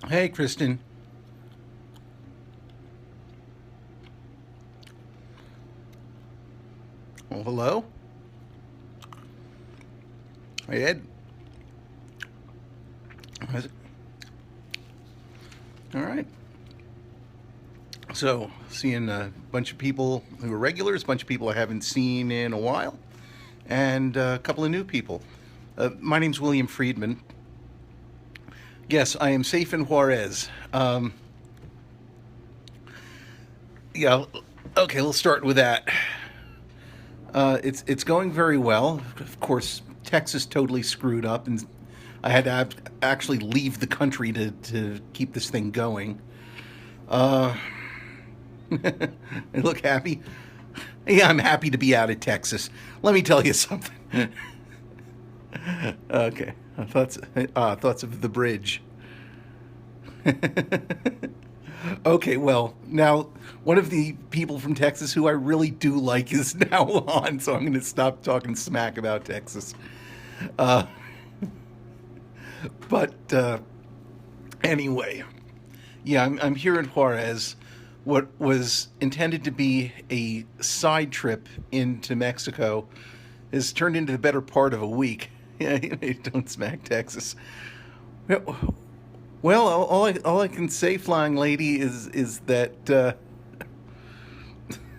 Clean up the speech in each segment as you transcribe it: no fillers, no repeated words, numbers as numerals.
Hey, Kristen. Well, hello. Hey, Ed. How's it? All right. So, seeing a bunch of people who are regulars, a bunch of people I haven't seen in a while, and a couple of new people. My name's William Friedman. Yes, I am safe in Juarez. Yeah. Okay, let's start with that. It's going very well. Of course, Texas totally screwed up, and I had to actually leave the country to keep this thing going. Uh, look happy. Yeah, I'm happy to be out of Texas. Let me tell you something. Okay, thoughts of the bridge. Okay, well, now one of the people from Texas who I really do like is now on, so I'm going to stop talking smack about Texas. Uh, but anyway, yeah, I'm here in Juarez. What was intended to be a side trip into Mexico has turned into the better part of a week. Yeah, don't smack Texas. Well, all I can say, flying lady, is that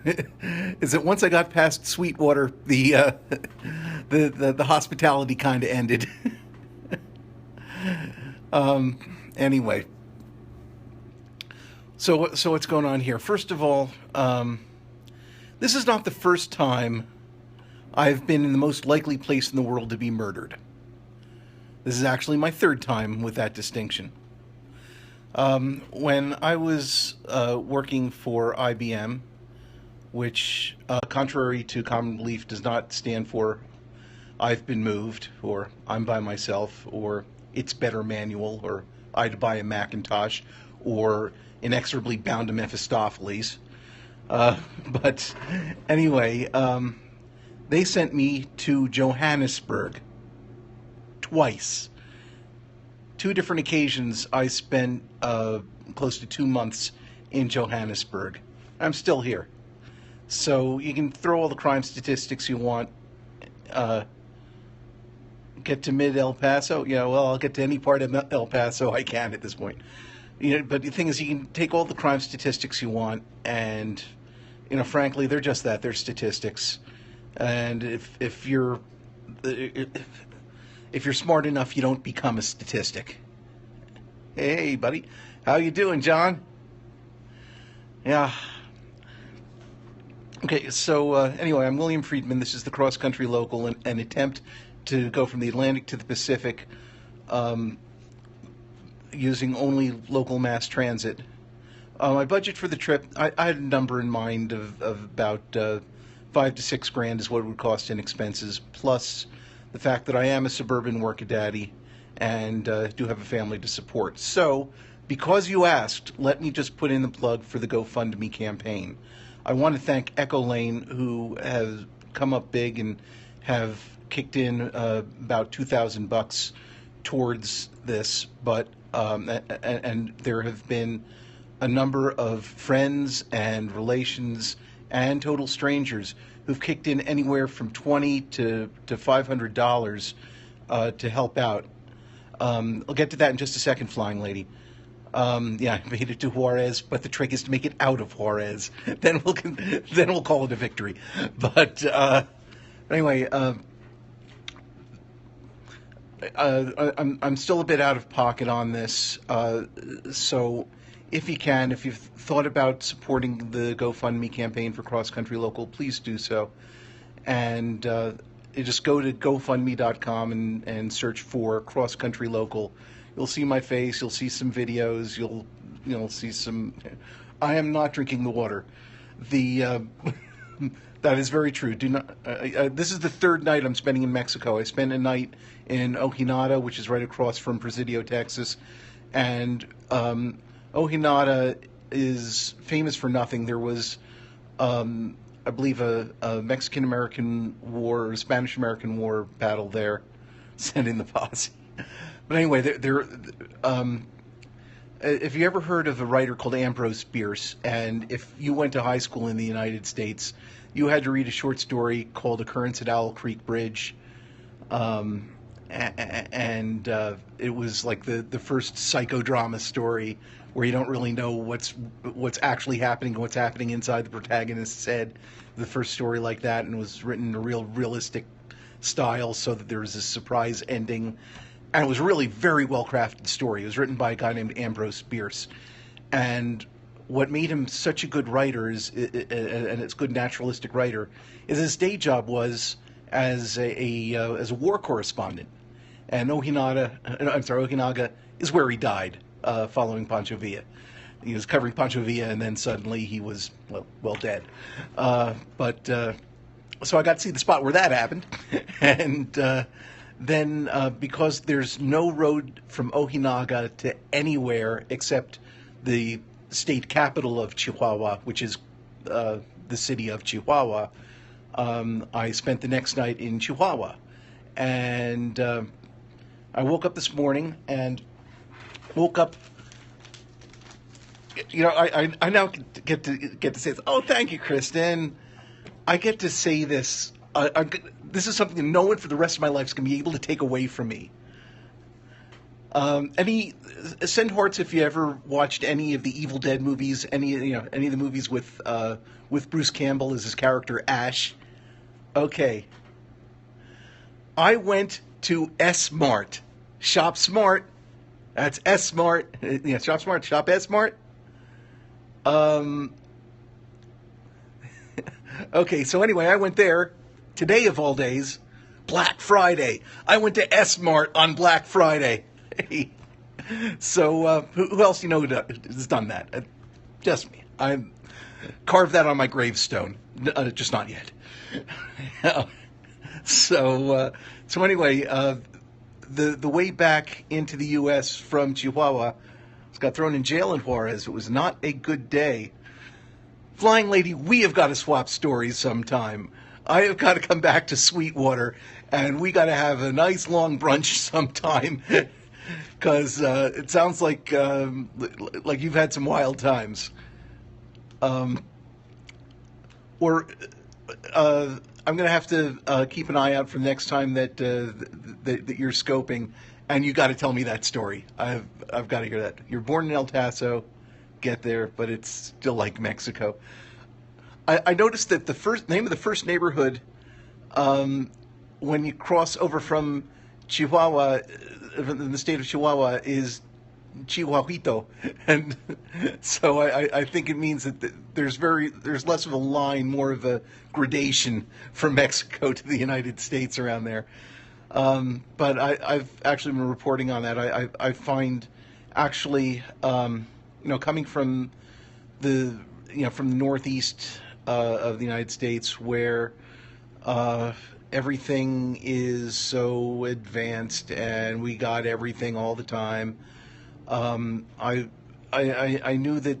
is that once I got past Sweetwater, the hospitality kind of ended. Anyway, so what's going on here? First of all, this is not the first time I've been in the most likely place in the world to be murdered. This is actually my third time with that distinction. When I was working for IBM, which, contrary to common belief, does not stand for I've been moved, or I'm by myself, or it's better manual, or I'd buy a Macintosh, or inexorably bound to Mephistopheles. But anyway, they sent me to Johannesburg twice. Two different occasions I spent close to 2 months in Johannesburg. I'm still here. So you can throw all the crime statistics you want. Uh, get to mid El Paso? Yeah, well, I'll get to any part of El Paso I can at this point. But the thing is, you can take all the crime statistics you want, and frankly, they're just that. They're statistics. And if you're smart enough, you don't become a statistic. Hey, buddy, how you doing, John? Yeah. Okay, so anyway, I'm William Friedman. This is the Cross Country Local, an attempt to go from the Atlantic to the Pacific um, using only local mass transit. My budget for the trip, I had a number in mind of about 5 to 6 grand is what it would cost in expenses, plus the fact that I am a suburban workadaddy and do have a family to support. So, because you asked, let me just put in the plug for the GoFundMe campaign. I want to thank Echo Lane, who has come up big and have kicked in about $2,000 towards this, but and there have been a number of friends and relations and total strangers who've kicked in anywhere from $20 to $500 to help out. I'll get to that in just a second, flying lady. Yeah, I made it to Juarez, but the trick is to make it out of Juarez. Then we'll call it a victory. But anyway, I'm still a bit out of pocket on this. So if you've thought about supporting the GoFundMe campaign for Cross Country Local, please do so. And you just go to GoFundMe.com and search for Cross Country Local. You'll see my face. You'll see some videos. You'll see some. I am not drinking the water. The that is very true. Do not. This is the third night I'm spending in Mexico. I spent a night in Ojinada, which is right across from Presidio, Texas, and Ojinada is famous for nothing. There was, I believe, a Mexican-American War or Spanish-American War battle there. Send in the posse. But anyway, If you ever heard of a writer called Ambrose Bierce, and if you went to high school in the United States, you had to read a short story called Occurrence at Owl Creek Bridge. Um, and it was like the first psychodrama story where you don't really know what's actually happening and what's happening inside the protagonist's head. The first story like that, and was written in a real realistic style, so that there was a surprise ending, and it was really very well crafted story. It was written by a guy named Ambrose Bierce, and what made him such a good writer and it's good naturalistic writer, is his day job was as a war correspondent. And Ojinaga is where he died, following Pancho Villa. He was covering Pancho Villa, and then suddenly he was, well dead. So I got to see the spot where that happened. And then because there's no road from Ojinaga to anywhere except the state capital of Chihuahua, which is the city of Chihuahua, I spent the next night in Chihuahua. And I woke up this morning and woke up. I now get to say this. Oh, thank you, Kristen. I get to say this. This is something that no one for the rest of my life is going to be able to take away from me. Send hearts if you ever watched any of the Evil Dead movies, any of the movies with Bruce Campbell as his character Ash. Okay. I went to S-Mart. Shop Smart. That's S-Mart. Yeah, Shop Smart. Shop S-Mart. Okay, so anyway, I went there. Today of all days, Black Friday. I went to S-Mart on Black Friday. So, who else has done that? Just me. I carved that on my gravestone. Just not yet. So anyway, the way back into the U.S. from Chihuahua, I got thrown in jail in Juarez. It was not a good day. Flying Lady, we have got to swap stories sometime. I have got to come back to Sweetwater, and we got to have a nice long brunch sometime, because it sounds like you've had some wild times. I'm going to have to keep an eye out for the next time that you're scoping, and you got to tell me that story. I've got to hear that. You're born in El Paso, get there, but it's still like Mexico. I noticed that the name of the first neighborhood, when you cross over from Chihuahua, in the state of Chihuahua, is Chihuahuito, and so I think it means that there's less of a line, more of a gradation from Mexico to the United States around there. But I've actually been reporting on that. I find actually, coming from the Northeast of the United States, where everything is so advanced and we got everything all the time. I knew that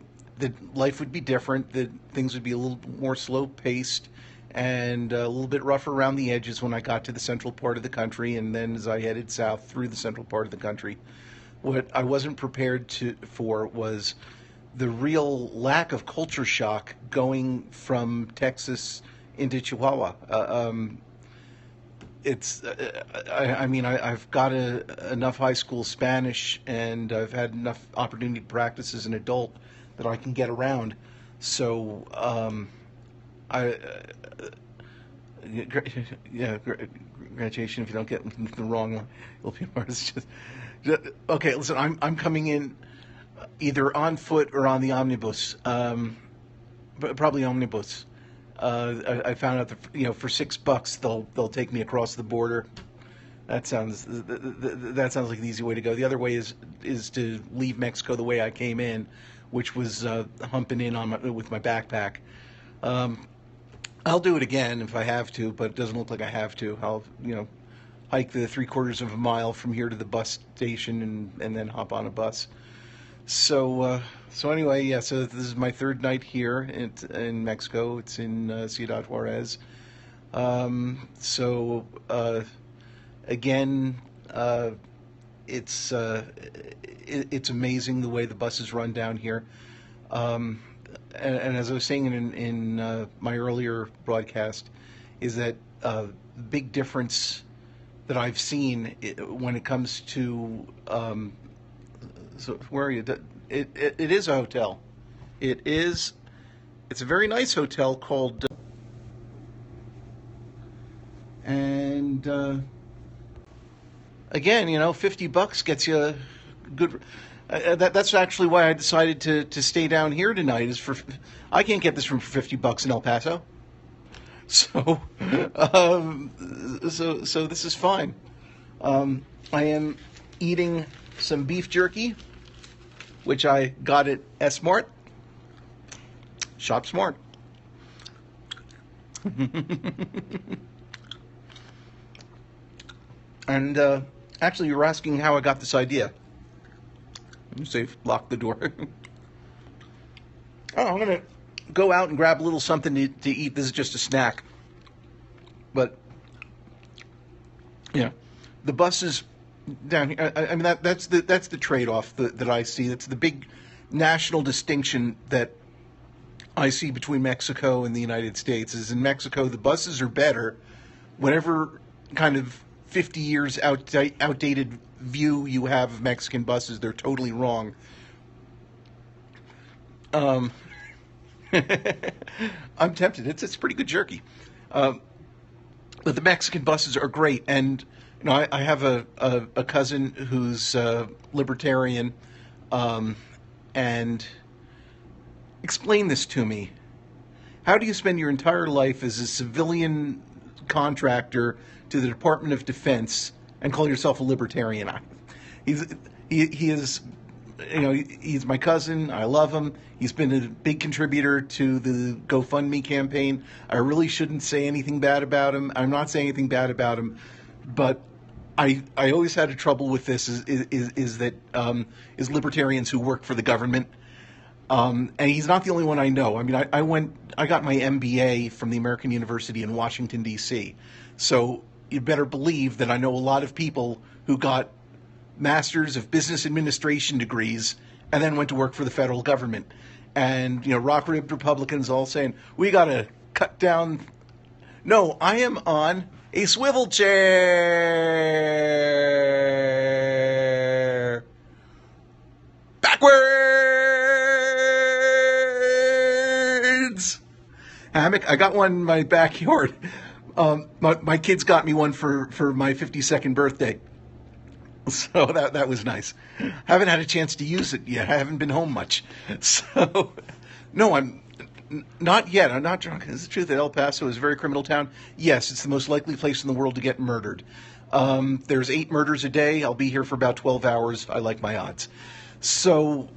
life would be different, that things would be a little more slow paced and a little bit rougher around the edges when I got to the central part of the country, and then as I headed south through the central part of the country. What I wasn't prepared for was the real lack of culture shock going from Texas into Chihuahua. I've got enough high school Spanish, and I've had enough opportunity to practice as an adult that I can get around. So, graduation, if you don't get the wrong one, it'll be worse. Okay, listen, I'm coming in either on foot or on the omnibus, but probably omnibus. I found out that for $6 they'll take me across the border. That sounds like the easy way to go. The other way is to leave Mexico the way I came in, which was humping in with my backpack. I'll do it again if I have to, but it doesn't look like I have to. I'll hike the 3/4 of a mile from here to the bus station and then hop on a bus. So anyway, yeah. So this is my third night here in Mexico. It's in Ciudad Juarez. Again, it's amazing the way the buses run down here. And as I was saying in my earlier broadcast, is that big difference that I've seen when it comes to so where are you? It is a hotel. It's a very nice hotel called and again, $50 gets you a good. That's actually why I decided to stay down here tonight. I can't get this room for $50 in El Paso, so so this is fine. I am eating some beef jerky, which I got at S-Mart. Shop smart. And actually, you were asking how I got this idea. Let me say, lock the door. Oh, I'm going to go out and grab a little something to eat. This is just a snack. But, the buses down here, I mean, that's the trade-off that I see. That's the big national distinction that I see between Mexico and the United States. Is in Mexico, the buses are better. Whatever kind of 50 years outdated view you have of Mexican buses, they're totally wrong. I'm tempted. It's pretty good jerky. But the Mexican buses are great. And, I have a cousin who's libertarian, and explain this to me. How do you spend your entire life as a civilian contractor to the Department of Defense and call yourself a libertarian? He is, he's my cousin. I love him. He's been a big contributor to the GoFundMe campaign. I really shouldn't say anything bad about him. I'm not saying anything bad about him, but I always had a trouble with this. Is libertarians who work for the government. And he's not the only one I know. I mean, I got my MBA from the American University in Washington, D.C. So you better believe that I know a lot of people who got Masters of Business Administration degrees and then went to work for the federal government. And, rock-ribbed Republicans all saying, we got to cut down. No, I am on a swivel chair. Backwards. Hammock. I got one in my backyard. My kids got me one for my 52nd birthday. So that was nice. Haven't had a chance to use it yet. I haven't been home much. So, no, I'm not yet. I'm not drunk. It's the truth that El Paso is a very criminal town. Yes, it's the most likely place in the world to get murdered. There's 8 murders a day. I'll be here for about 12 hours. I like my odds. So,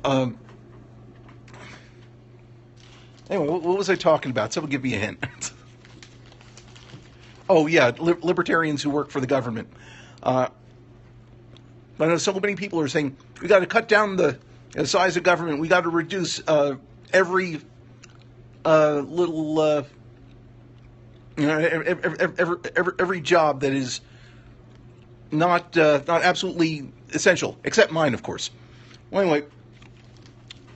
anyway, what was I talking about? Someone give me a hint. Oh, yeah, libertarians who work for the government. I know so many people are saying, we got to cut down the size of government. We got to reduce every little, every job that is not absolutely essential, except mine, of course. Well, anyway,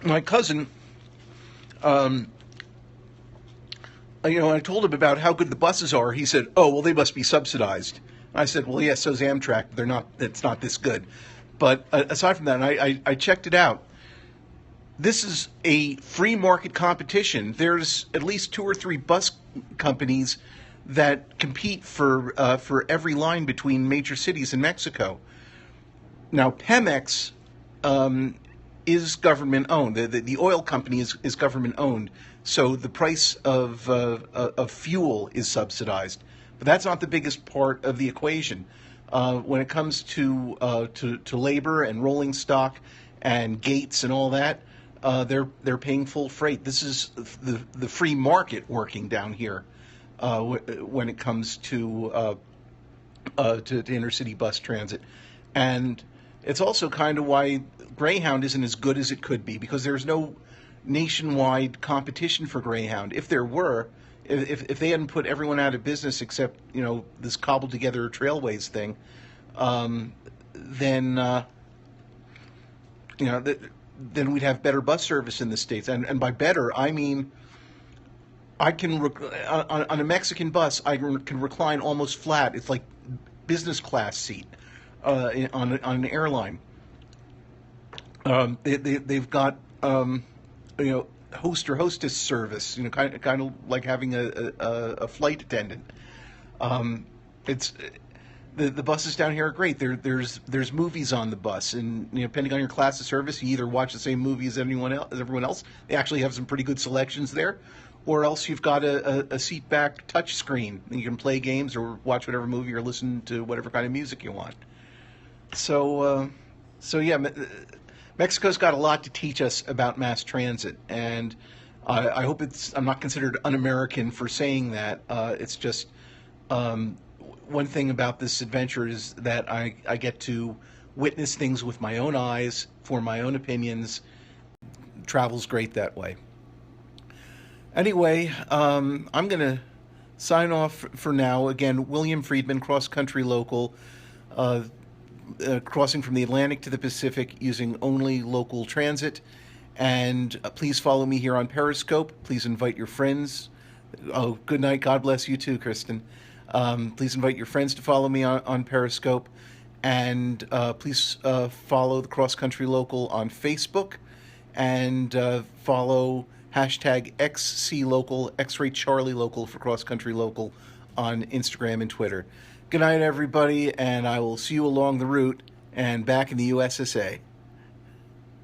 my cousin, I told him about how good the buses are. He said, "Oh, well, they must be subsidized." And I said, "Well, yes, so's Amtrak. They're not. It's not this good." But aside from that, I checked it out. This is a free market competition. There's at least 2 or 3 bus companies that compete for every line between major cities in Mexico. Now, Pemex is government owned. The oil company is government owned. So the price of fuel is subsidized, but that's not the biggest part of the equation. When it comes to labor and rolling stock and gates and all that, they're paying full freight. This is the free market working down here when it comes to intercity bus transit, and it's also kind of why Greyhound isn't as good as it could be, because there's no nationwide competition for Greyhound. If there were, if they hadn't put everyone out of business except this cobbled together Trailways thing, then then we'd have better bus service in the States. And by better, I mean I can on a Mexican bus, I can recline almost flat. It's like business class seat on an airline. They've got host or hostess service. Kind of like having a flight attendant. It's the buses down here are great. There's movies on the bus, and depending on your class of service, you either watch the same movie as everyone else. They actually have some pretty good selections there, or else you've got a seat back touch screen. You can play games or watch whatever movie or listen to whatever kind of music you want. So yeah, Mexico's got a lot to teach us about mass transit, and I hope I'm not considered un-American for saying that. It's just one thing about this adventure is that I get to witness things with my own eyes, form my own opinions. Travel's great that way. Anyway, I'm going to sign off for now. Again, William Friedman, cross-country local, crossing from the Atlantic to the Pacific using only local transit. And please follow me here on Periscope. Please invite your friends. Oh, good night. God bless you too, Kristen. Please invite your friends to follow me on Periscope. And please follow the Cross Country Local on Facebook. And follow hashtag XCLocal, X-Ray Charlie Local for Cross Country Local on Instagram and Twitter. Good night, everybody, and I will see you along the route and back in the USSA.